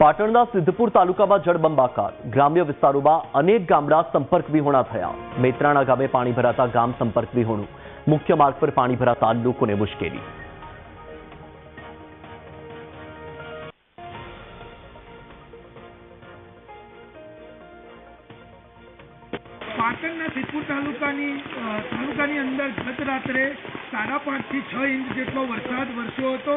પાટણના સિદ્ધપુર તાલુકામાં જળબંબાકાર ગ્રામ્ય વિસ્તારોમાં અનેક ગામડા સંપર્ક વિહોણા થયા। મેત્રાણા ગામે પાણી ભરાતા ગામ સંપર્ક વિહોણું। મુખ્ય માર્ગ પર પાણી ભરાતા લોકોને મુશ્કેલી। પાટણના સિદ્ધપુર તાલુકાની અંદર ગત રાત્રે 5.5 થી 6 ઇંચ જેટલો વરસાદ વરસ્યો હતો।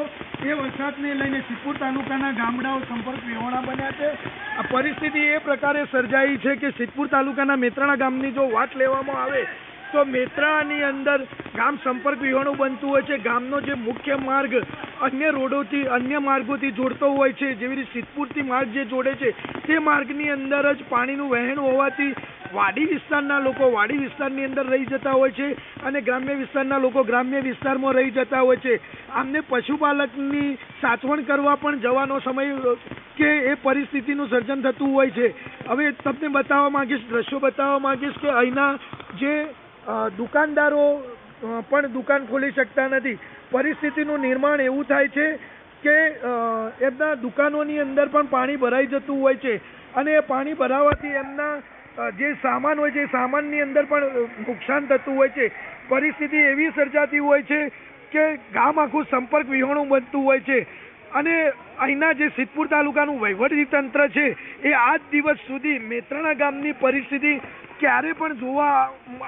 એ વરસાદને લઈને સિદ્ધપુર તાલુકાના ગામડાઓ સંપર્ક વિહોણા બન્યા છે। આ પરિસ્થિતિ એ પ્રકારે સર્જાઈ છે કે સિદ્ધપુર તાલુકાના મેત્રાણા ગામની જો વાત લેવામાં આવે તો મેત્રાણાની અંદર ગામ સંપર્ક વિહોણું બનતું હોય છે। ગામનો જે મુખ્ય માર્ગ અન્ય માર્ગોથી જોડતો હોય છે, જેવી રીતે સિદ્ધપુરથી માર્ગ જે જોડે છે તે માર્ગની અંદર જ પાણીનું વહેણ હોવાથી વાડી વિસ્તારના લોકો વાડી વિસ્તારની અંદર રહી જતા હોય છે અને ગ્રામ્ય વિસ્તારના લોકો ગ્રામ્ય વિસ્તારમાં રહી જતા હોય છે। આમને પશુપાલકની સાચવણ કરવા પણ જવાનો સમય કે એ પરિસ્થિતિનું સર્જન થતું હોય છે। હવે તમને બતાવવા માંગીશ, દ્રશ્યો બતાવવા માંગીશ કે અહીંના જે દુકાનદારો પણ દુકાન ખોલી શકતા નથી। પરિસ્થિતિનું નિર્માણ એવું થાય છે કે એમના દુકાનોની અંદર પણ પાણી ભરાઈ જતું હોય છે અને એ પાણી ભરાવાથી એમના જે સામાન હોય છે એ સામાનની અંદર પણ નુકસાન થતું હોય છે। પરિસ્થિતિ એવી સર્જાતી હોય છે કે ગામ આખું સંપર્ક વિહોણું બનતું હોય છે અને અહીંના જે સિદ્ધપુર તાલુકાનું વહીવટી તંત્ર છે એ આજ દિવસ સુધી મેત્રાણા ગામની પરિસ્થિતિ ક્યારે પણ જોવા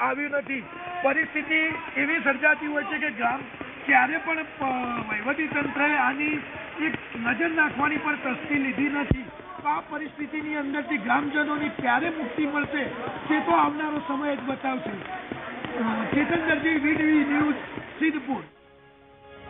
આવ્યું નથી। પરિસ્થિતિ એવી સર્જાતી હોય છે કે ગામ ક્યારે પણ વહીવટી તંત્રએ આની એક નજર નાખવાની પણ તસ્દી લીધી નથી। આ પરિસ્થિતિની અંદરથી ગ્રામજનોની ક્યારે મુક્તિ મળશે તે તો આવનારો સમય જ બતાવશે। ચેતન દરજી, VTV ન્યૂઝ, સિદ્ધપુર।